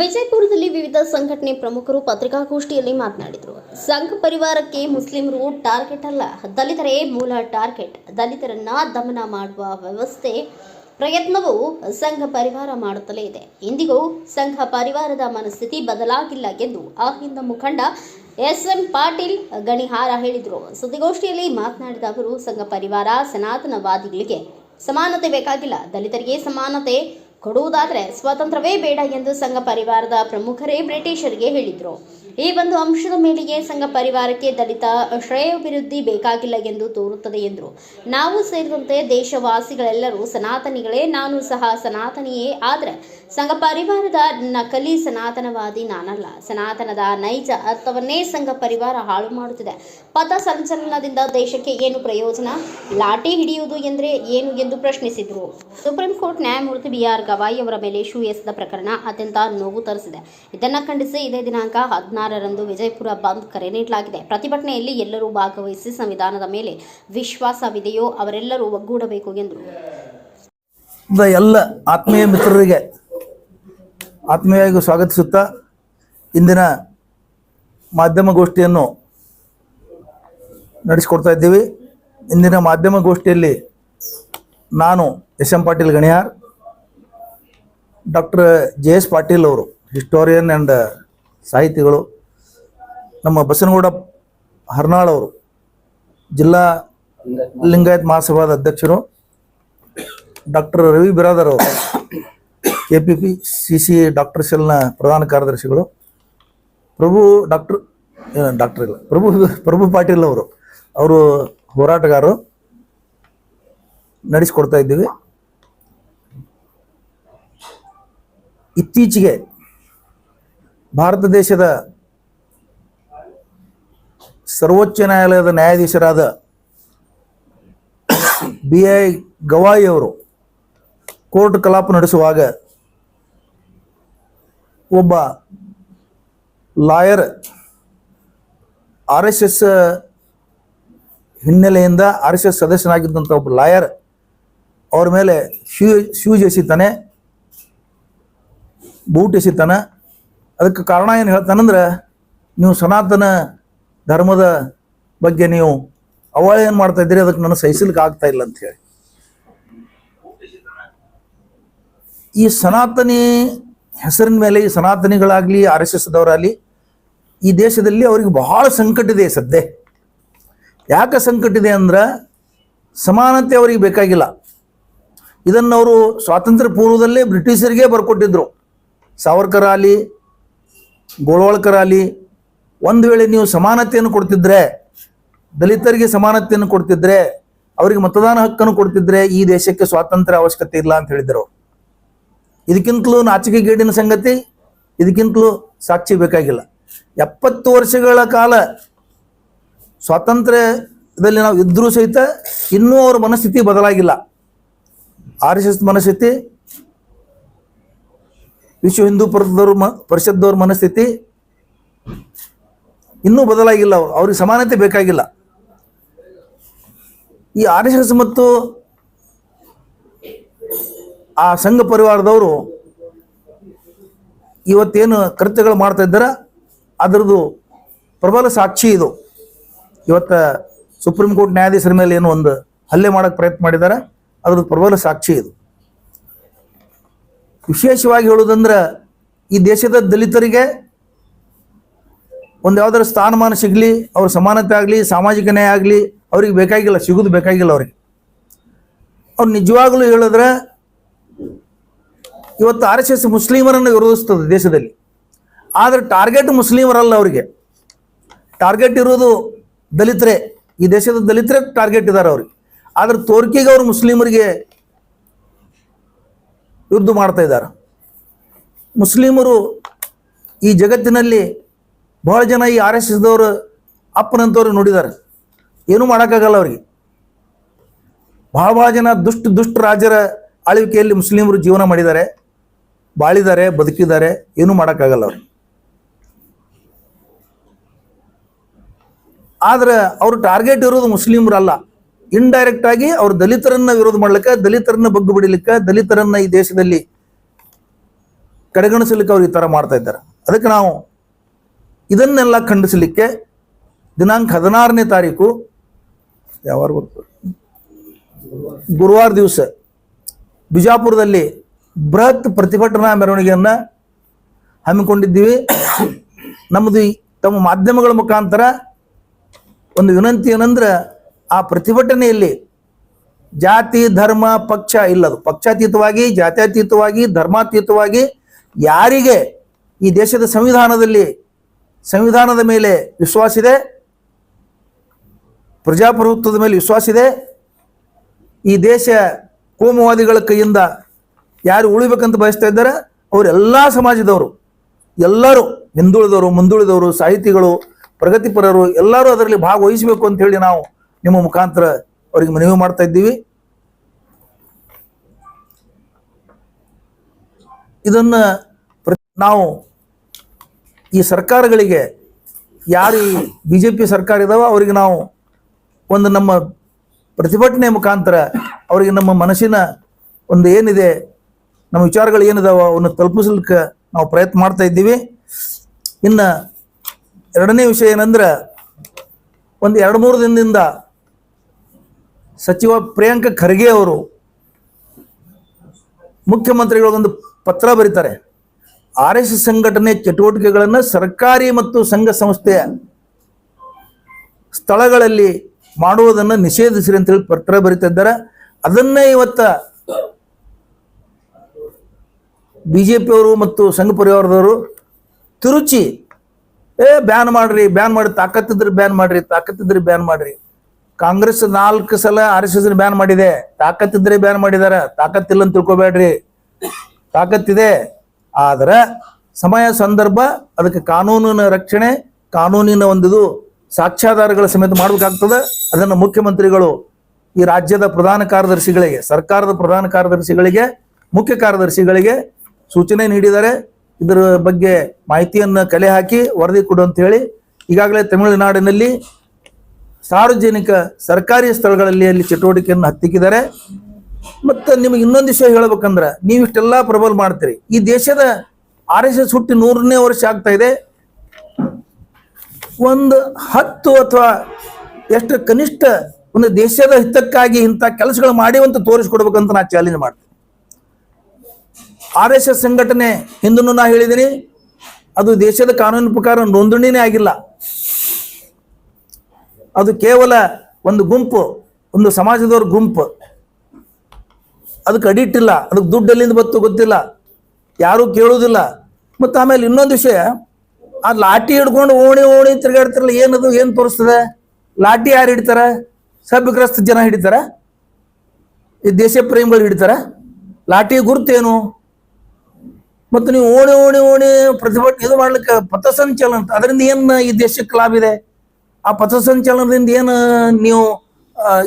ವಿಜಯಪುರದಲ್ಲಿ ವಿವಿಧ ಸಂಘಟನೆ ಪ್ರಮುಖರು ಪತ್ರಿಕಾಗೋಷ್ಠಿಯಲ್ಲಿ ಮಾತನಾಡಿದರು. ಸಂಘ ಪರಿವಾರಕ್ಕೆ ಮುಸ್ಲಿಮರು ಟಾರ್ಗೆಟ್ ಅಲ್ಲ, ದಲಿತರೇ ಮೂಲ ಟಾರ್ಗೆಟ್. ದಲಿತರನ್ನ ದಮನ ಮಾಡುವ ವ್ಯವಸ್ಥೆ ಪ್ರಯತ್ನವು ಸಂಘ ಪರಿವಾರ ಮಾಡುತ್ತಲೇ ಇದೆ. ಇಂದಿಗೂ ಸಂಘ ಪರಿವಾರದ ಮನಸ್ಥಿತಿ ಬದಲಾಗಿಲ್ಲ ಎಂದು ಆ ಹಿಂದ ಮುಖಂಡ ಎಸ್.ಎಂ. ಪಾಟೀಲ್ ಗಣಿಹಾರ ಹೇಳಿದರು. ಸುದ್ದಿಗೋಷ್ಠಿಯಲ್ಲಿ ಮಾತನಾಡಿದ ಅವರು, ಸಂಘ ಪರಿವಾರ ಸನಾತನವಾದಿಗಳಿಗೆ ಸಮಾನತೆ ಬೇಕಾಗಿಲ್ಲ, ದಲಿತರಿಗೆ ಸಮಾನತೆ ಕೊಡುವುದಾದರೆ ಸ್ವಾತಂತ್ರ್ಯವೇ ಬೇಡ ಎಂದು ಸಂಘ ಪರಿವಾರದ ಪ್ರಮುಖರೇ ಬ್ರಿಟಿಷರಿಗೆ ಹೇಳಿದರು. ಈ ಒಂದು ಅಂಶದ ಮೇಲೆಯೇ ಸಂಘ ಪರಿವಾರಕ್ಕೆ ದಲಿತ ಶ್ರೇಯೋಭಿವೃದ್ಧಿ ಬೇಕಾಗಿಲ್ಲ ಎಂದು ತೋರುತ್ತದೆ ಎಂದರು. ನಾವು ಸೇರಿದಂತೆ ದೇಶವಾಸಿಗಳೆಲ್ಲರೂ ಸನಾತನಿಗಳೇ, ನಾನು ಸಹ ಸನಾತನಿಯೇ. ಆದರೆ ಸಂಘ ಪರಿವಾರದ ನಕಲಿ ಸನಾತನವಾದಿ ನಾನಲ್ಲ. ಸನಾತನದ ನೈಜ ಅರ್ಥವನ್ನೇ ಸಂಘ ಪರಿವಾರ ಹಾಳು ಮಾಡುತ್ತಿದೆ. ಪಥ ಸಂಚಲನದಿಂದ ದೇಶಕ್ಕೆ ಏನು ಪ್ರಯೋಜನ? ಲಾಠಿ ಹಿಡಿಯುವುದು ಎಂದರೆ ಏನು ಎಂದು ಪ್ರಶ್ನಿಸಿದರು. ಸುಪ್ರೀಂ ಕೋರ್ಟ್ ನ್ಯಾಯಮೂರ್ತಿ ಬಿ.ಆರ್. ಗವಾಯಿ ಅವರ ಮೇಲೆ ಶೂ ಎಸೆದ ಪ್ರಕರಣ ಅತ್ಯಂತ ನೋವು ತರಿಸಿದೆ. ಇದನ್ನು ಖಂಡಿಸಿ ಇದೇ ದಿನಾಂಕ 16ರಂದು ವಿಜಯಪುರ ಬಂದ್ ಕರೆ ನೀಡಲಾಗಿದೆ. ಪ್ರತಿಭಟನೆಯಲ್ಲಿ ಎಲ್ಲರೂ ಭಾಗವಹಿಸಿ ಸಂವಿಧಾನದ ಮೇಲೆ ವಿಶ್ವಾಸವಿದೆಯೋ ಅವರೆಲ್ಲರೂ ಒಗ್ಗೂಡಬೇಕು ಎಂದರು. ಎಲ್ಲ ಆತ್ಮೀಯ ಮಿತ್ರರಿಗೆ ಆತ್ಮೀಯವಾಗಿ ಸ್ವಾಗತಿಸುತ್ತಾ ಇಂದಿನ ಮಾಧ್ಯಮಗೋಷ್ಠಿಯನ್ನು ನಡೆಸಿಕೊಡ್ತಾ ಇದ್ದೀವಿ. ಇಂದಿನ ಮಾಧ್ಯಮಗೋಷ್ಠಿಯಲ್ಲಿ ನಾನು ಎಸ್.ಎಂ. ಪಾಟೀಲ್ ಗಣಿಯಾರ್, ಡಾಕ್ಟರ್ ಜೆ.ಎಸ್. ಪಾಟೀಲ್ ಅವರು ಹಿಸ್ಟೋರಿಯನ್ ಆ್ಯಂಡ್ ಸಾಹಿತಿಗಳು, ನಮ್ಮ ಬಸನಗೌಡ ಹರ್ನಾಳ್ ಅವರು ಜಿಲ್ಲಾ ಲಿಂಗಾಯತ್ ಮಹಾಸಭಾದ ಅಧ್ಯಕ್ಷರು, ಡಾಕ್ಟರ್ ರವಿ ಬಿರಾದರ್ ಅವರು KPPCC ಡಾಕ್ಟರ್ ಸೆಲ್ನ ಪ್ರಧಾನ ಕಾರ್ಯದರ್ಶಿಗಳು, ಪ್ರಭು ಪಾಟೀಲ್ ಅವರು ಹೋರಾಟಗಾರರು ನಡೆಸಿಕೊಡ್ತಾ ಇದ್ದೀವಿ. ಇತ್ತೀಚೆಗೆ ಭಾರತ ದೇಶದ ಸರ್ವೋಚ್ಚ ನ್ಯಾಯಾಲಯದ ನ್ಯಾಯಾಧೀಶರಾದ B.I. ಗವಾಯಿ ಅವರು ಕೋರ್ಟ್ ಕಲಾಪ ನಡೆಸುವಾಗ ಒಬ್ಬ ಲಾಯರ್ RSS ಹಿನ್ನೆಲೆಯಿಂದ RSS ಸದಸ್ಯನಾಗಿದ್ದಂಥ ಒಬ್ಬ ಲಾಯರ್ ಅವ್ರ ಮೇಲೆ ಶೂಸ್ ಎಸಿತಾನೆ, ಬೂಟ್ ಎಸಿತಾನೆ. ಅದಕ್ಕೆ ಕಾರಣ ಏನು ಹೇಳ್ತಾನಂದ್ರೆ, ನೀವು ಸನಾತನ ಧರ್ಮದ ಬಗ್ಗೆ ನೀವು ಅವಹೇಳನ ಮಾಡ್ತಾ ಇದ್ದೀರಿ, ಅದಕ್ಕೆ ನನಗೆ ಸಹಿಸಲಿಕ್ಕೆ ಆಗ್ತಾ ಇಲ್ಲ ಅಂತ ಹೇಳಿ. ಈ ಸನಾತನಿ ಹೆಸರಿನ ಮೇಲೆ ಈ ಸನಾತನಿಗಳಾಗಲಿ RSSದವರಾಗಲಿ ಈ ದೇಶದಲ್ಲಿ ಅವರಿಗೆ ಬಹಳ ಸಂಕಟ ಇದೆ ಸದ್ಯ. ಯಾಕೆ ಸಂಕಟ ಇದೆ ಅಂದ್ರೆ, ಸಮಾನತೆ ಅವರಿಗೆ ಬೇಕಾಗಿಲ್ಲ. ಇದನ್ನು ಅವರು ಸ್ವಾತಂತ್ರ್ಯ ಪೂರ್ವದಲ್ಲೇ ಬ್ರಿಟಿಷರಿಗೆ ಬರ್ಕೊಟ್ಟಿದ್ರು. ಸಾವರ್ಕರ್ ಆಗಲಿ, ಗೋಳ್ವಾಳ್ಕರ್ ಆಗಲಿ, ಒಂದು ವೇಳೆ ನೀವು ಸಮಾನತೆಯನ್ನು ಕೊಡ್ತಿದ್ರೆ, ದಲಿತರಿಗೆ ಸಮಾನತೆಯನ್ನು ಕೊಡ್ತಿದ್ರೆ, ಅವರಿಗೆ ಮತದಾನ ಹಕ್ಕನ್ನು ಕೊಡ್ತಿದ್ರೆ ಈ ದೇಶಕ್ಕೆ ಸ್ವಾತಂತ್ರ್ಯ ಅವಶ್ಯಕತೆ ಇಲ್ಲ ಅಂತ ಹೇಳಿದರು. ಇದಕ್ಕಿಂತಲೂ ನಾಚಿಕೆಗೇಡಿನ ಸಂಗತಿ, ಇದಕ್ಕಿಂತಲೂ ಸಾಕ್ಷಿ ಬೇಕಾಗಿಲ್ಲ. 70 ವರ್ಷಗಳ ಕಾಲ ಸ್ವಾತಂತ್ರ್ಯದಲ್ಲಿ ನಾವು ಇದ್ರೂ ಸಹಿತ ಇನ್ನೂ ಅವ್ರ ಮನಸ್ಥಿತಿ ಬದಲಾಗಿಲ್ಲ. RSS ಮನಸ್ಥಿತಿ, ವಿಶ್ವ ಹಿಂದೂ ಪರಿಷತ್ದವ್ರ ಮನಸ್ಥಿತಿ ಇನ್ನೂ ಬದಲಾಗಿಲ್ಲ. ಅವ್ರಿಗೆ ಸಮಾನತೆ ಬೇಕಾಗಿಲ್ಲ. ಈ RSS ಮತ್ತು ಆ ಸಂಘ ಪರಿವಾರದವರು ಇವತ್ತೇನು ಕೃತ್ಯಗಳು ಮಾಡ್ತಾ ಇದ್ದಾರೆ ಅದರದ್ದು ಪ್ರಬಲ ಸಾಕ್ಷಿ ಇದು. ಇವತ್ತು ಸುಪ್ರೀಂ ಕೋರ್ಟ್ ನ್ಯಾಯಾಧೀಶರ ಮೇಲೆ ಏನು ಒಂದು ಹಲ್ಲೆ ಮಾಡೋಕ್ಕೆ ಪ್ರಯತ್ನ ಮಾಡಿದ್ದಾರೆ, ಅದ್ರದ್ದು ಪ್ರಬಲ ಸಾಕ್ಷಿ ಇದು. ವಿಶೇಷವಾಗಿ ಹೇಳೋದಂದ್ರೆ, ಈ ದೇಶದ ದಲಿತರಿಗೆ ಒಂದು ಯಾವುದಾದ್ರು ಸ್ಥಾನಮಾನ ಸಿಗಲಿ, ಅವ್ರ ಸಮಾನತೆ ಆಗಲಿ, ಸಾಮಾಜಿಕ ನ್ಯಾಯ ಆಗಲಿ ಅವ್ರಿಗೆ ಬೇಕಾಗಿಲ್ಲ, ಸಿಗೋದು ಬೇಕಾಗಿಲ್ಲ ಅವ್ರಿಗೆ. ಅವ್ರು ನಿಜವಾಗ್ಲೂ ಹೇಳಿದ್ರೆ ಇವತ್ತು RSS ಮುಸ್ಲಿಮರನ್ನು ವಿರೋಧಿಸ್ತದೆ ದೇಶದಲ್ಲಿ. ಆದರೆ ಟಾರ್ಗೆಟ್ ಮುಸ್ಲಿಮರಲ್ಲ, ಅವರಿಗೆ ಟಾರ್ಗೆಟ್ ಇರೋದು ದಲಿತರೇ. ಈ ದೇಶದ ದಲಿತರೇ ಟಾರ್ಗೆಟ್ ಇದ್ದಾರೆ ಅವ್ರಿಗೆ. ಆದರೆ ತೋರ್ಕಿಗೆ ಅವರು ಮುಸ್ಲಿಮರಿಗೆ ಯುದ್ಧ ಮಾಡ್ತಾ ಇದ್ದಾರೆ. ಮುಸ್ಲಿಮರು ಈ ಜಗತ್ತಿನಲ್ಲಿ ಬಹಳ ಜನ ಈ RSSದವರು ಅಪ್ಪನಂತವ್ರು ನೋಡಿದ್ದಾರೆ, ಏನೂ ಮಾಡೋಕ್ಕಾಗಲ್ಲ ಅವ್ರಿಗೆ. ಬಹಳ ಜನ ದುಷ್ಟ ರಾಜರ ಆಳ್ವಿಕೆಯಲ್ಲಿ ಮುಸ್ಲಿಮರು ಜೀವನ ಮಾಡಿದ್ದಾರೆ, ಬಾಳಿದ್ದಾರೆ, ಬದುಕಿದ್ದಾರೆ, ಏನೂ ಮಾಡೋಕ್ಕಾಗಲ್ಲ ಅವ್ರಿಗೆ. ಆದರೆ ಅವರು ಟಾರ್ಗೆಟ್ ಇರೋದು ಮುಸ್ಲಿಮರಲ್ಲ. ಇಂಡೈರೆಕ್ಟ್ ಆಗಿ ಅವರು ದಲಿತರನ್ನ ವಿರೋಧ ಮಾಡ್ಲಿಕ್ಕೆ, ದಲಿತರನ್ನ ಬಗ್ಗು ಬಿಡಲಿಕ್ಕೆ, ದಲಿತರನ್ನ ಈ ದೇಶದಲ್ಲಿ ಕಡೆಗಣಿಸಲಿಕ್ಕೆ ಅವ್ರು ಈ ಥರ ಮಾಡ್ತಾ ಇದ್ದಾರೆ. ಅದಕ್ಕೆ ನಾವು ಇದನ್ನೆಲ್ಲ ಖಂಡಿಸಲಿಕ್ಕೆ ದಿನಾಂಕ 16ನೇ ತಾರೀಕು ಯಾವಾರ ಗುರುವಾರ ದಿವಸ ಬಿಜಾಪುರದಲ್ಲಿ ಬೃಹತ್ ಪ್ರತಿಭಟನಾ ಮೆರವಣಿಗೆಯನ್ನು ಹಮ್ಮಿಕೊಂಡಿದ್ದೀವಿ. ನಮ್ಮದು ತಮ್ಮ ಮಾಧ್ಯಮಗಳ ಮುಖಾಂತರ ಒಂದು ವಿನಂತಿ ಏನಂದ್ರೆ, ಆ ಪ್ರತಿಭಟನೆಯಲ್ಲಿ ಜಾತಿ ಧರ್ಮ ಪಕ್ಷ ಇಲ್ಲದು, ಪಕ್ಷಾತೀತವಾಗಿ ಜಾತ್ಯತೀತವಾಗಿ ಧರ್ಮಾತೀತವಾಗಿ ಯಾರಿಗೆ ಈ ದೇಶದ ಸಂವಿಧಾನದ ಮೇಲೆ ವಿಶ್ವಾಸ ಇದೆ, ಪ್ರಜಾಪ್ರಭುತ್ವದ ಮೇಲೆ ವಿಶ್ವಾಸ ಇದೆ, ಈ ದೇಶ ಕೋಮುವಾದಿಗಳ ಕೈಯಿಂದ ಯಾರು ಉಳಿಬೇಕಂತ ಬಯಸ್ತಾ ಇದ್ದಾರೆ ಅವರೆಲ್ಲ ಸಮಾಜದವರು, ಎಲ್ಲರೂ ಹಿಂದುಳಿದವರು ಮುಂದುಳಿದವರು ಸಾಹಿತಿಗಳು ಪ್ರಗತಿಪರರು ಎಲ್ಲರೂ ಅದರಲ್ಲಿ ಭಾಗವಹಿಸಬೇಕು ಅಂತ ಹೇಳಿ ನಾವು ನಿಮ್ಮ ಮುಖಾಂತರ ಅವರಿಗೆ ಮನವಿ ಮಾಡ್ತಾ ಇದ್ದೀವಿ. ಇದನ್ನ ನಾವು ಈ ಸರ್ಕಾರಗಳಿಗೆ, ಯಾರು ಈ BJP ಸರ್ಕಾರ ಇದಾವ ಅವರಿಗೆ ನಾವು ಒಂದು ನಮ್ಮ ಪ್ರತಿಭಟನೆ ಮುಖಾಂತರ ಅವರಿಗೆ ನಮ್ಮ ಮನಸ್ಸಿನ ಒಂದು ಏನಿದೆ, ನಮ್ಮ ವಿಚಾರಗಳು ಏನಿದಾವ ಅವನ್ನ ತಲುಪಿಸಲಿಕ್ಕೆ ನಾವು ಪ್ರಯತ್ನ ಮಾಡ್ತಾ ಇದ್ದೀವಿ. ಇನ್ನು ಎರಡನೇ ವಿಷಯ ಏನಂದ್ರೆ, ಒಂದು 2-3 ದಿನದಿಂದ ಸಚಿವ ಪ್ರಿಯಾಂಕ ಖರ್ಗೆ ಅವರು ಮುಖ್ಯಮಂತ್ರಿಗಳಿಗೊಂದು ಪತ್ರ ಬರೀತಾರೆ. RSS ಸಂಘಟನೆ ಚಟುವಟಿಕೆಗಳನ್ನು ಸರ್ಕಾರಿ ಮತ್ತು ಸಂಘ ಸಂಸ್ಥೆಯ ಸ್ಥಳಗಳಲ್ಲಿ ಮಾಡುವುದನ್ನು ನಿಷೇಧಿಸಿರಿ ಅಂತೇಳಿ ಪತ್ರ ಬರೀತಾ ಇದ್ದಾರೆ. ಅದನ್ನೇ ಇವತ್ತ BJP ಅವರು ಮತ್ತು ಸಂಘ ಪರಿವಾರದವರು ತಿರುಚಿ ಬ್ಯಾನ್ ಮಾಡ್ರಿ, ಬ್ಯಾನ್ ಮಾಡಿ, ತಾಕತ್ತಿದ್ರೆ ಬ್ಯಾನ್ ಮಾಡ್ರಿ. ಕಾಂಗ್ರೆಸ್ 4 ಸಲ RSS ಬ್ಯಾನ್ ಮಾಡಿದೆ, ತಾಕತ್ತಿದ್ರೆ ಬ್ಯಾನ್ ಮಾಡಿದಾರ, ತಾಕತ್ತಿಲ್ಲ ಅಂತ ತಿಳ್ಕೊಬೇಡ್ರಿ, ತಾಕತ್ತಿದೆ. ಆದ್ರೆ ಸಮಯ ಸಂದರ್ಭ ಅದಕ್ಕೆ ಕಾನೂನಿನ ರಕ್ಷಣೆ, ಕಾನೂನಿನ ಒಂದು ಸಾಕ್ಷ್ಯಾಧಾರಗಳ ಸಮೇತ ಮಾಡಬೇಕಾಗ್ತದೆ. ಅದನ್ನು ಮುಖ್ಯಮಂತ್ರಿಗಳು ಈ ರಾಜ್ಯದ ಪ್ರಧಾನ ಕಾರ್ಯದರ್ಶಿಗಳಿಗೆ, ಸರ್ಕಾರದ ಪ್ರಧಾನ ಕಾರ್ಯದರ್ಶಿಗಳಿಗೆ, ಮುಖ್ಯ ಕಾರ್ಯದರ್ಶಿಗಳಿಗೆ ಸೂಚನೆ ನೀಡಿದ್ದಾರೆ. ಇದರ ಬಗ್ಗೆ ಮಾಹಿತಿಯನ್ನು ಕಲೆ ಹಾಕಿ ವರದಿ ಕೊಡು ಅಂತ ಹೇಳಿ ಈಗಾಗಲೇ ತಮಿಳುನಾಡಿನಲ್ಲಿ ಸಾರ್ವಜನಿಕ ಸರ್ಕಾರಿ ಸ್ಥಳಗಳಲ್ಲಿ ಅಲ್ಲಿ ಚಟುವಟಿಕೆಯನ್ನು ಹತ್ತಿಕ್ಕಿದ್ದಾರೆ. ಮತ್ತು ನಿಮಗೆ ಇನ್ನೊಂದು ವಿಷಯ ಹೇಳ್ಬೇಕಂದ್ರೆ, ನೀವಿಷ್ಟೆಲ್ಲ ಪ್ರಬಲ ಮಾಡ್ತೀರಿ. ಈ ದೇಶದ RSS ಹುಟ್ಟಿ 100ನೇ ವರ್ಷ ಆಗ್ತಾ ಇದೆ. ಒಂದು 10 ಅಥವಾ ಎಷ್ಟು ಕನಿಷ್ಠ ಒಂದು ದೇಶದ ಹಿತಕ್ಕಾಗಿ ಇಂಥ ಕೆಲಸಗಳು ಮಾಡಿವಂತ ತೋರಿಸ್ಕೊಡ್ಬೇಕಂತ ನಾ ಚಾಲೆಂಜ್ ಮಾಡ್ತೀನಿ. RSS ಸಂಘಟನೆ ಹಿಂದೂ ನಾ ಹೇಳಿದ್ದೀನಿ, ಅದು ದೇಶದ ಕಾನೂನಿನ ಪ್ರಕಾರ ನೋಂದಣಿನೇ ಆಗಿಲ್ಲ. ಅದು ಕೇವಲ ಒಂದು ಗುಂಪು, ಒಂದು ಸಮಾಜದವ್ರ ಗುಂಪು. ಅದಕ್ಕೆ ಅಡಿಟ್ ಇಲ್ಲ, ಅದಕ್ಕೆ ದುಡ್ಡು ಎಲ್ಲಿಂದ ಬತ್ತು ಗೊತ್ತಿಲ್ಲ, ಯಾರೂ ಕೇಳೋದಿಲ್ಲ. ಮತ್ತು ಆಮೇಲೆ ಇನ್ನೊಂದು ವಿಷಯ, ಆ ಲಾಠಿ ಹಿಡ್ಕೊಂಡು ಓಣಿ ತಿರುಗಾಡ್ತಿರಲ್ಲ, ಏನದು ಏನು ತೋರಿಸ್ತದೆ? ಲಾಠಿ ಯಾರು ಹಿಡಿತಾರ? ಸಭ್ಯಗ್ರಸ್ತ ಜನ ಹಿಡಿತಾರ? ಈ ದೇಶ ಪ್ರೇಮಿಗಳು ಹಿಡಿತಾರ? ಲಾಠಿ ಗುರುತೇನು? ಮತ್ತು ನೀವು ಓಣಿ ಪ್ರತಿಭಟನೆ ಇದು ಮಾಡ್ಲಿಕ್ಕೆ ಪಥಸಂಚಲನ ಅಂತ, ಅದರಿಂದ ಏನು ಈ ದೇಶಕ್ಕೆ ಲಾಭ ಇದೆ? ಆ ಪಥಸಂಚಲನದಿಂದ ಏನು ನೀವು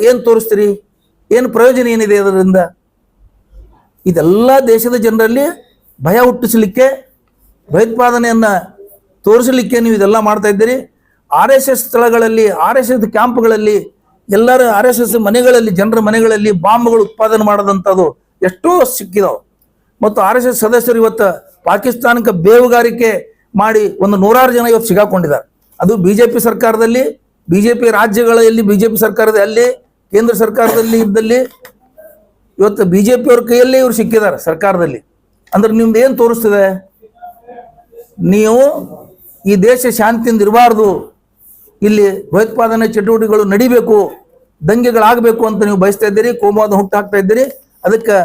ಏನು ತೋರಿಸ್ತೀರಿ? ಏನು ಪ್ರಯೋಜನ ಏನಿದೆ ಅದರಿಂದ? ಇದೆಲ್ಲ ದೇಶದ ಜನರಲ್ಲಿ ಭಯ ಹುಟ್ಟಿಸಲಿಕ್ಕೆ, ಭಯೋತ್ಪಾದನೆಯನ್ನು ತೋರಿಸಲಿಕ್ಕೆ ನೀವು ಇದೆಲ್ಲ ಮಾಡ್ತಾ ಇದ್ದೀರಿ. RSS ಸ್ಥಳಗಳಲ್ಲಿ, RSS ಕ್ಯಾಂಪ್ಗಳಲ್ಲಿ, ಎಲ್ಲರ RSS ಮನೆಗಳಲ್ಲಿ, ಜನರ ಮನೆಗಳಲ್ಲಿ ಬಾಂಬ್ಗಳು ಉತ್ಪಾದನೆ ಮಾಡೋದಂಥದ್ದು ಎಷ್ಟೋ ಸಿಕ್ಕಿದಾವೆ. ಮತ್ತು RSS ಸದಸ್ಯರು ಇವತ್ತು ಪಾಕಿಸ್ತಾನಕ್ಕೆ ಬೇಹುಗಾರಿಕೆ ಮಾಡಿ ಒಂದು 100 ಜನ ಇವತ್ತು ಸಿಗಾಕೊಂಡಿದ್ದಾರೆ. ಅದು BJP ಸರ್ಕಾರದಲ್ಲಿ, BJP ರಾಜ್ಯಗಳಲ್ಲಿ, BJP ಸರ್ಕಾರದಲ್ಲಿ, ಕೇಂದ್ರ ಸರ್ಕಾರದಲ್ಲಿ ಇದ್ದಲ್ಲಿ ಇವತ್ತು BJP ಅವ್ರ ಕೈಯಲ್ಲೇ ಇವ್ರು ಸಿಕ್ಕಿದ್ದಾರೆ ಸರ್ಕಾರದಲ್ಲಿ. ಅಂದ್ರೆ ನಿಮ್ದು ಏನು ತೋರಿಸ್ತದೆ? ನೀವು ಈ ದೇಶ ಶಾಂತಿಯಿಂದ ಇರಬಾರ್ದು, ಇಲ್ಲಿ ಭಯೋತ್ಪಾದನೆ ಚಟುವಟಿಕೆಗಳು ನಡಿಬೇಕು, ದಂಗೆಗಳಾಗಬೇಕು ಅಂತ ನೀವು ಬಯಸ್ತಾ ಇದ್ದೀರಿ, ಕೋಮುವಾದ ಹುಟ್ಟಾಕ್ತಾ ಇದ್ದೀರಿ. ಅದಕ್ಕೆ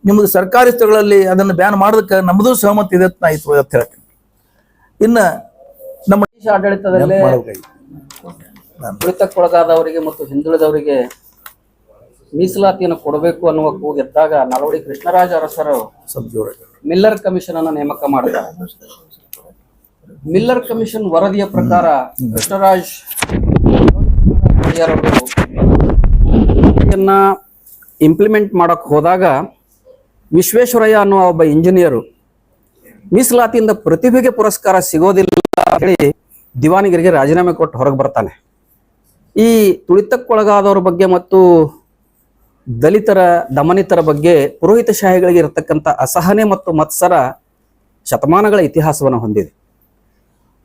ನಿಮ್ಮದು ಸರ್ಕಾರಿ ಸ್ಥಳಗಳಲ್ಲಿ ಅದನ್ನು ಬ್ಯಾನ್ ಮಾಡೋದಕ್ಕೆ ನಮ್ಮದು ಸಹಮತಿ ಇದೆ ಅಂತ ಹೇಳ್ತೀನಿ. ಇನ್ನು ನಮ್ಮ ಆಡಳಿತದಲ್ಲಿ ತುಳಿತಕ್ಕೊಳಗಾದವರಿಗೆ ಮತ್ತು ಹಿಂದುಳಿದವರಿಗೆ ಮೀಸಲಾತಿಯನ್ನು ಕೊಡಬೇಕು ಅನ್ನುವ ಕೂಗೆದ್ದಾಗ ನಾಲ್ವಡಿ ಕೃಷ್ಣರಾಜ ಅರಸರು ಮಿಲ್ಲರ್ ಕಮಿಷನ್ ಅನ್ನು ನೇಮಕ ಮಾಡಿದ್ದಾರೆ. ಮಿಲ್ಲರ್ ಕಮಿಷನ್ ವರದಿಯ ಪ್ರಕಾರ ಕೃಷ್ಣರಾಜ್ ಇಂಪ್ಲಿಮೆಂಟ್ ಮಾಡಕ್ ಹೋದಾಗ ವಿಶ್ವೇಶ್ವರಯ್ಯ ಅನ್ನುವ ಒಬ್ಬ ಇಂಜಿನಿಯರು ಮೀಸಲಾತಿಯಿಂದ ಪ್ರತಿಭೆಗೆ ಪುರಸ್ಕಾರ ಸಿಗೋದಿಲ್ಲ ಹೇಳಿ ದಿವಾನಿಗರಿಗೆ ರಾಜೀನಾಮೆ ಕೊಟ್ಟು ಹೊರಗೆ ಬರ್ತಾನೆ. ಈ ತುಳಿತಕ್ಕೊಳಗಾದವರ ಬಗ್ಗೆ ಮತ್ತು ದಲಿತರ ದಮನಿತರ ಬಗ್ಗೆ ಪುರೋಹಿತಶಾಹಿಗಳಿಗೆ ಇರತಕ್ಕಂಥ ಅಸಹನೆ ಮತ್ತು ಮತ್ಸರ ಶತಮಾನಗಳ ಇತಿಹಾಸವನ್ನು ಹೊಂದಿದೆ.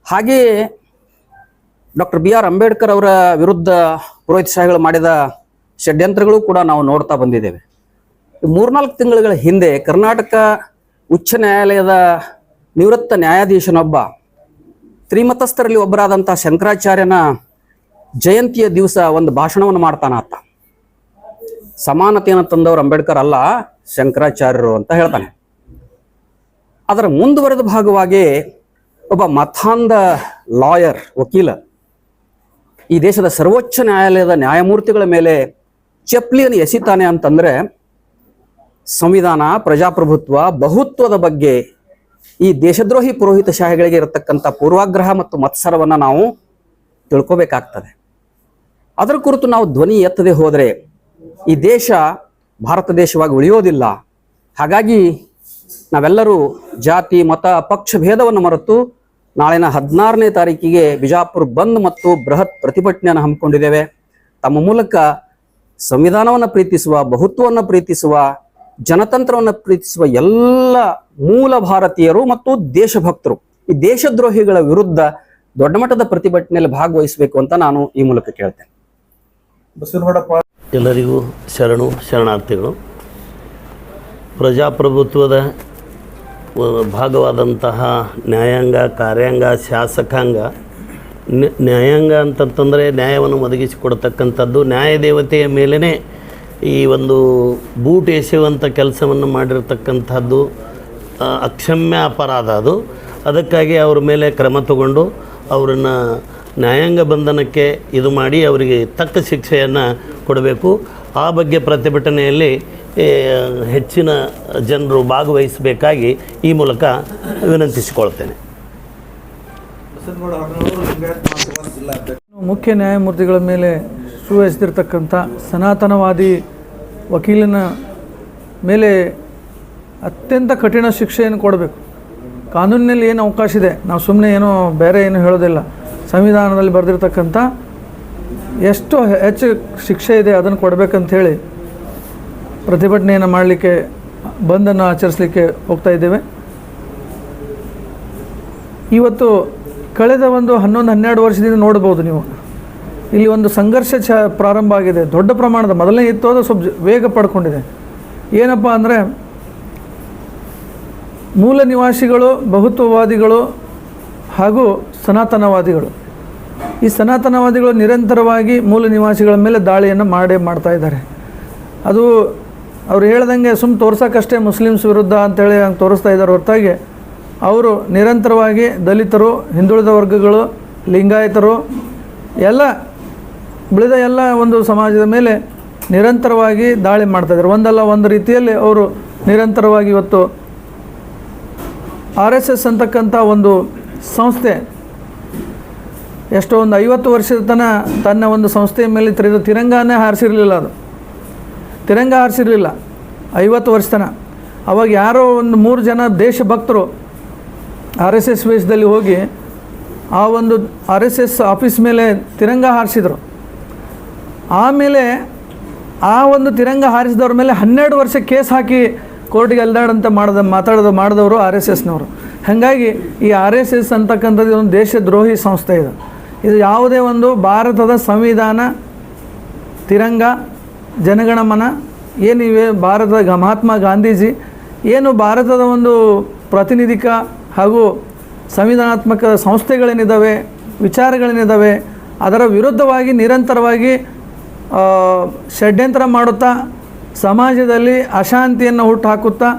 ಹಾಗೆಯೇ ಡಾಕ್ಟರ್ BR ಅಂಬೇಡ್ಕರ್ ಅವರ ವಿರುದ್ಧ ಪುರೋಹಿತಶಾಹಿಗಳು ಮಾಡಿದ ಷಡ್ಯಂತ್ರಗಳು ಕೂಡ ನಾವು ನೋಡ್ತಾ ಬಂದಿದ್ದೇವೆ. 3-4 ತಿಂಗಳ ಹಿಂದೆ ಕರ್ನಾಟಕ ಉಚ್ಚ ನ್ಯಾಯಾಲಯದ ನಿವೃತ್ತ ನ್ಯಾಯಾಧೀಶನೊಬ್ಬ ತ್ರಿಮತಸ್ಥರಲ್ಲಿ ಒಬ್ಬರಾದಂಥ ಶಂಕರಾಚಾರ್ಯನ ಜಯಂತಿಯ ದಿವಸ ಒಂದು ಭಾಷಣವನ್ನು ಮಾಡ್ತಾನಾತ. ಸಮಾನತೆಯನ್ನು ತಂದವರು ಅಂಬೇಡ್ಕರ್ ಅಲ್ಲ, ಶಂಕರಾಚಾರ್ಯರು ಅಂತ ಹೇಳ್ತಾನೆ. ಅದರ ಮುಂದುವರೆದ ಭಾಗವಾಗಿ ಒಬ್ಬ ಮತಾಂಧ ಲಾಯರ್, ವಕೀಲ, ಈ ದೇಶದ ಸರ್ವೋಚ್ಚ ನ್ಯಾಯಾಲಯದ ನ್ಯಾಯಮೂರ್ತಿಗಳ ಮೇಲೆ ಚಪ್ಲಿಯನ್ನು ಎಸಿತಾನೆ ಅಂತಂದ್ರೆ ಸಂವಿಧಾನ, ಪ್ರಜಾಪ್ರಭುತ್ವ, ಬಹುತ್ವದ ಬಗ್ಗೆ ಈ ದೇಶದ್ರೋಹಿ ಪುರೋಹಿತಶಾಹಿಗಳಿಗೆ ಇರತಕ್ಕಂಥ ಪೂರ್ವಾಗ್ರಹ ಮತ್ತು ಮತ್ಸರವನ್ನು ನಾವು ತಿಳ್ಕೋಬೇಕಾಗ್ತದೆ. ಅದರ ಕುರಿತು ನಾವು ಧ್ವನಿ ಎತ್ತದೆ ಹೋದರೆ ಈ ದೇಶ ಭಾರತ ದೇಶವಾಗಿ ಉಳಿಯೋದಿಲ್ಲ. ಹಾಗಾಗಿ ನಾವೆಲ್ಲರೂ ಜಾತಿ, ಮತ, ಪಕ್ಷ ಭೇದವನ್ನು ಮರೆತು ನಾಳಿನ 16ನೇ ತಾರೀಕಿಗೆ ಬಿಜಾಪುರ ಬಂದ್ ಮತ್ತು ಬೃಹತ್ ಪ್ರತಿಭಟನೆಯನ್ನು ಹಮ್ಮಿಕೊಂಡಿದ್ದೇವೆ. ತಮ್ಮ ಮೂಲಕ ಸಂವಿಧಾನವನ್ನು ಪ್ರೀತಿಸುವ, ಬಹುತ್ವವನ್ನು ಪ್ರೀತಿಸುವ, ಜನತಂತ್ರವನ್ನು ಪ್ರೀತಿಸುವ ಎಲ್ಲ ಮೂಲ ಭಾರತೀಯರು ಮತ್ತು ದೇಶಭಕ್ತರು ಈ ದೇಶದ್ರೋಹಿಗಳ ವಿರುದ್ಧ ದೊಡ್ಡ ಮಟ್ಟದ ಪ್ರತಿಭಟನೆಯಲ್ಲಿ ಭಾಗವಹಿಸಬೇಕು ಅಂತ ನಾನು ಈ ಮೂಲಕ ಕೇಳ್ತೇನೆ. ಎಲ್ಲರಿಗೂ ಶರಣಾರ್ಥಿಗಳು. ಪ್ರಜಾಪ್ರಭುತ್ವದ ಭಾಗವಾದಂತಹ ನ್ಯಾಯಾಂಗ, ಕಾರ್ಯಾಂಗ, ಶಾಸಕಾಂಗ. ನ್ಯಾಯಾಂಗ ಅಂತಂತಂದರೆ ನ್ಯಾಯವನ್ನು ಒದಗಿಸಿಕೊಡ್ತಕ್ಕಂಥದ್ದು. ನ್ಯಾಯದೇವತೆಯ ಮೇಲೇ ಈ ಒಂದು ಬೂಟ್ ಎಸೆಯುವಂಥ ಕೆಲಸವನ್ನು ಮಾಡಿರ್ತಕ್ಕಂಥದ್ದು ಅಕ್ಷಮ್ಯ ಅಪರಾಧ ಅದು. ಅದಕ್ಕಾಗಿ ಅವ್ರ ಮೇಲೆ ಕ್ರಮ ತಗೊಂಡು ಅವರನ್ನು ನ್ಯಾಯಾಂಗ ಬಂಧನಕ್ಕೆ ಇದು ಮಾಡಿ ಅವರಿಗೆ ತಕ್ಕ ಶಿಕ್ಷೆಯನ್ನು ಕೊಡಬೇಕು. ಆ ಬಗ್ಗೆ ಪ್ರತಿಭಟನೆಯಲ್ಲಿ ಹೆಚ್ಚಿನ ಜನರು ಭಾಗವಹಿಸಬೇಕಾಗಿ ಈ ಮೂಲಕ ವಿನಂತಿಸಿಕೊಳ್ತೇನೆ. ಮುಖ್ಯ ನ್ಯಾಯಮೂರ್ತಿಗಳ ಮೇಲೆ ಸುವೆಸೆದಿರ್ತಕ್ಕಂಥ ಸನಾತನವಾದಿ ವಕೀಲನ ಮೇಲೆ ಅತ್ಯಂತ ಕಠಿಣ ಶಿಕ್ಷೆಯನ್ನು ಕೊಡಬೇಕು. ಕಾನೂನಿನಲ್ಲಿ ಏನು ಅವಕಾಶ ಇದೆ, ನಾವು ಸುಮ್ಮನೆ ಏನೋ ಬೇರೆ ಏನು ಹೇಳೋದಿಲ್ಲ. ಸಂವಿಧಾನದಲ್ಲಿ ಬರೆದಿರ್ತಕ್ಕಂಥ ಎಷ್ಟು ಹೆಚ್ಚು ಶಿಕ್ಷೆ ಇದೆ ಅದನ್ನು ಕೊಡಬೇಕಂಥೇಳಿ ಪ್ರತಿಭಟನೆಯನ್ನು ಮಾಡಲಿಕ್ಕೆ, ಬಂದನ್ನು ಆಚರಿಸಲಿಕ್ಕೆ ಹೋಗ್ತಾ ಇದ್ದೇವೆ. ಇವತ್ತು ಕಳೆದ ಒಂದು 11-12 ವರ್ಷದಿಂದ ನೋಡ್ಬೋದು ನೀವು, ಇಲ್ಲಿ ಒಂದು ಸಂಘರ್ಷ ಪ್ರಾರಂಭ ಆಗಿದೆ. ದೊಡ್ಡ ಪ್ರಮಾಣದ, ಮೊದಲನೇ ಇತ್ತು ಅದು ಸ್ವಲ್ಪ ವೇಗ ಪಡ್ಕೊಂಡಿದೆ. ಏನಪ್ಪ ಅಂದರೆ ಮೂಲ ನಿವಾಸಿಗಳು, ಬಹುತ್ವವಾದಿಗಳು ಹಾಗೂ ಸನಾತನವಾದಿಗಳು. ಈ ಸನಾತನವಾದಿಗಳು ನಿರಂತರವಾಗಿ ಮೂಲ ನಿವಾಸಿಗಳ ಮೇಲೆ ದಾಳಿಯನ್ನು ಮಾಡ್ತಾ ಇದ್ದಾರೆ. ಅದು ಅವ್ರು ಹೇಳ್ದಂಗೆ ತೋರ್ಸೋಕ್ಕಷ್ಟೇ ಮುಸ್ಲಿಮ್ಸ್ ವಿರುದ್ಧ ಅಂತೇಳಿ ಹಂಗೆ ತೋರಿಸ್ತಾ ಇದ್ದಾರೆ ಹೊರತಾಗಿ ಅವರು ನಿರಂತರವಾಗಿ ದಲಿತರು, ಹಿಂದುಳಿದ ವರ್ಗಗಳು, ಲಿಂಗಾಯತರು ಎಲ್ಲ ಬೆಳೆದ ಎಲ್ಲ ಒಂದು ಸಮಾಜದ ಮೇಲೆ ನಿರಂತರವಾಗಿ ದಾಳಿ ಮಾಡ್ತಾಯಿದ್ದಾರೆ. ಒಂದಲ್ಲ ಒಂದು ರೀತಿಯಲ್ಲಿ ಅವರು ನಿರಂತರವಾಗಿ ಇವತ್ತು RSS ಅಂತಕ್ಕಂಥ ಒಂದು ಸಂಸ್ಥೆ ಎಷ್ಟೋ ಒಂದು 50 ವರ್ಷದ ತನ್ನ ಒಂದು ಸಂಸ್ಥೆಯ ಮೇಲೆ ತಿರಂಗಾನೇ ಹಾರಿಸಿರಲಿಲ್ಲ. ಅದು ತಿರಂಗ ಹಾರಿಸಿರಲಿಲ್ಲ 50 ವರ್ಷ ತನಕ. ಅವಾಗ ಯಾರೋ ಒಂದು 3 ಜನ ದೇಶಭಕ್ತರು RSS ವೇಷದಲ್ಲಿ ಹೋಗಿ ಆ ಒಂದು RSS ಆಫೀಸ್ ಮೇಲೆ ತಿರಂಗ ಹಾರಿಸಿದರು. ಆಮೇಲೆ ಆ ಒಂದು ತಿರಂಗ ಹಾರಿಸಿದವ್ರ ಮೇಲೆ 12 ವರ್ಷ ಕೇಸ್ ಹಾಕಿ ಕೋರ್ಟಿಗೆ ಅಲ್ದಾಡಂತ ಮಾಡಿದವರು RSSನವರು. ಹಾಗಾಗಿ ಈ RSS ಅಂತಕ್ಕಂಥದ್ದು ಒಂದು ದೇಶದ್ರೋಹಿ ಸಂಸ್ಥೆ ಇದು. ಇದು ಯಾವುದೇ ಒಂದು ಭಾರತದ ಸಂವಿಧಾನ, ತಿರಂಗ, ಜನಗಣಮನ ಏನಿವೆ, ಭಾರತದ ಮಹಾತ್ಮ ಗಾಂಧೀಜಿ ಏನು ಭಾರತದ ಒಂದು ಪ್ರಾತಿನಿಧಿಕ ಹಾಗೂ ಸಂವಿಧಾನಾತ್ಮಕ ಸಂಸ್ಥೆಗಳೇನಿದ್ದಾವೆ, ವಿಚಾರಗಳೇನಿದ್ದಾವೆ, ಅದರ ವಿರುದ್ಧವಾಗಿ ನಿರಂತರವಾಗಿ ಷಡ್ಯಂತ್ರ ಮಾಡುತ್ತಾ ಸಮಾಜದಲ್ಲಿ ಅಶಾಂತಿಯನ್ನು ಹುಟ್ಟುಹಾಕುತ್ತಾ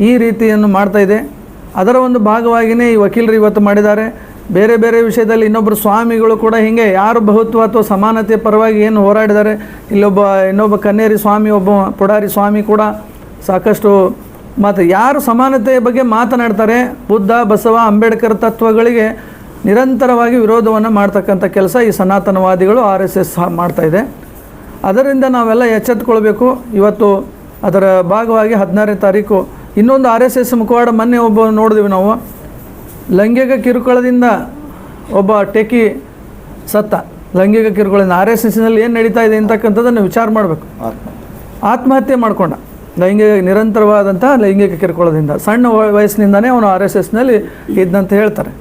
ಈ ರೀತಿಯನ್ನು ಮಾಡ್ತಾಯಿದೆ. ಅದರ ಒಂದು ಭಾಗವಾಗಿಯೇ ಈ ವಕೀಲರು ಇವತ್ತು ಮಾಡಿದ್ದಾರೆ. ಬೇರೆ ಬೇರೆ ವಿಷಯದಲ್ಲಿ ಇನ್ನೊಬ್ಬರು ಸ್ವಾಮಿಗಳು ಕೂಡ ಹೀಗೆ ಯಾರು ಬಹುತ್ವ ಅಥವಾ ಸಮಾನತೆಯ ಪರವಾಗಿ ಏನು ಹೋರಾಡಿದ್ದಾರೆ. ಇನ್ನೊಬ್ಬ ಕನ್ನೇರಿ ಸ್ವಾಮಿ, ಒಬ್ಬ ಪುಡಾರಿ ಸ್ವಾಮಿ ಕೂಡ ಸಾಕಷ್ಟು ಯಾರು ಸಮಾನತೆಯ ಬಗ್ಗೆ ಮಾತನಾಡ್ತಾರೆ, ಬುದ್ಧ, ಬಸವ, ಅಂಬೇಡ್ಕರ್ ತತ್ವಗಳಿಗೆ ನಿರಂತರವಾಗಿ ವಿರೋಧವನ್ನು ಮಾಡ್ತಕ್ಕಂಥ ಕೆಲಸ ಈ ಸನಾತನವಾದಿಗಳು RSS ಮಾಡ್ತಾಯಿದೆ. ಅದರಿಂದ ನಾವೆಲ್ಲ ಎಚ್ಚೆತ್ತುಕೊಳ್ಬೇಕು. ಇವತ್ತು ಅದರ ಭಾಗವಾಗಿ 16ನೇ ತಾರೀಕು ಇನ್ನೊಂದು RSS ಮುಖವಾಡ ಮೊನ್ನೆ ಒಬ್ಬ ನೋಡಿದ್ವಿ ನಾವು. ಲೈಂಗಿಕ ಕಿರುಕುಳದಿಂದ ಒಬ್ಬ ಟೆಕಿ ಸತ್ತ. ಲೈಂಗಿಕ ಕಿರುಕುಳದಿಂದ RSSನಲ್ಲಿ ಏನು ನಡೀತಾ ಇದೆ ಅಂತಕ್ಕಂಥದ್ದನ್ನು ವಿಚಾರ ಮಾಡಬೇಕು. ಆತ್ಮಹತ್ಯೆ ಮಾಡ್ಕೊಂಡ. ನಿರಂತರವಾದಂಥ ಲೈಂಗಿಕ ಕಿರುಕುಳದಿಂದ ಸಣ್ಣ ವಯಸ್ಸಿನಿಂದನೇ ಅವನು RSSನಲ್ಲಿ ಇದ್ದಂತ ಹೇಳ್ತಾರೆ.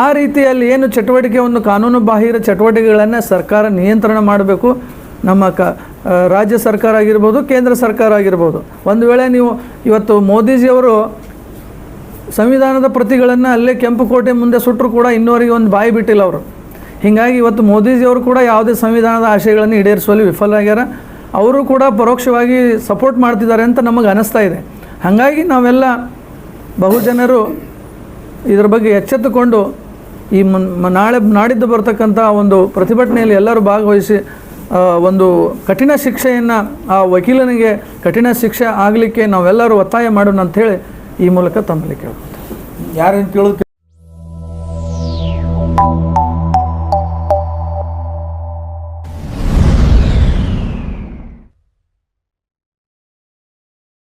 ಆ ರೀತಿಯಲ್ಲಿ ಏನು ಚಟುವಟಿಕೆ, ಒಂದು ಕಾನೂನು ಬಾಹಿರ ಚಟುವಟಿಕೆಗಳನ್ನು ಸರ್ಕಾರ ನಿಯಂತ್ರಣ ಮಾಡಬೇಕು. ನಮ್ಮ ರಾಜ್ಯ ಸರ್ಕಾರ ಆಗಿರ್ಬೋದು, ಕೇಂದ್ರ ಸರ್ಕಾರ ಆಗಿರ್ಬೋದು. ಒಂದು ವೇಳೆ ನೀವು ಇವತ್ತು ಮೋದಿಜಿಯವರು ಸಂವಿಧಾನದ ಪ್ರತಿಗಳನ್ನು ಅಲ್ಲೇ ಕೆಂಪುಕೋಟೆ ಮುಂದೆ ಸುಟ್ಟರು ಕೂಡ ಇನ್ನೂವರೆಗೆ ಒಂದು ಬಾಯಿ ಬಿಟ್ಟಿಲ್ಲ ಅವರು. ಹೀಗಾಗಿ ಇವತ್ತು ಮೋದಿಜಿಯವರು ಕೂಡ ಯಾವುದೇ ಸಂವಿಧಾನದ ಆಶಯಗಳನ್ನು ಈಡೇರಿಸುವಲ್ಲಿ ವಿಫಲರಾಗ್ಯಾರ. ಅವರು ಕೂಡ ಪರೋಕ್ಷವಾಗಿ ಸಪೋರ್ಟ್ ಮಾಡ್ತಿದ್ದಾರೆ ಅಂತ ನಮಗೆ ಅನ್ನಿಸ್ತಾ ಇದೆ. ಹಾಗಾಗಿ ನಾವೆಲ್ಲ ಬಹುಜನರು ಇದರ ಬಗ್ಗೆ ಎಚ್ಚೆತ್ತುಕೊಂಡು ಈ ನಾಡಿದ್ದು ಬರ್ತಕ್ಕಂಥ ಒಂದು ಪ್ರತಿಭಟನೆಯಲ್ಲಿ ಎಲ್ಲರೂ ಭಾಗವಹಿಸಿ ಒಂದು ಕಠಿಣ ಶಿಕ್ಷೆಯನ್ನು ಆ ವಕೀಲನಿಗೆ ಕಠಿಣ ಶಿಕ್ಷೆ ಆಗಲಿಕ್ಕೆ ನಾವೆಲ್ಲರೂ ಒತ್ತಾಯ ಮಾಡೋಣ ಅಂಥೇಳಿ ಈ ಮೂಲಕ ತಮ್ಮಲ್ಲಿ ಕೇಳ್ಬೋದು. ಯಾರೇನು ಕೇಳೋದು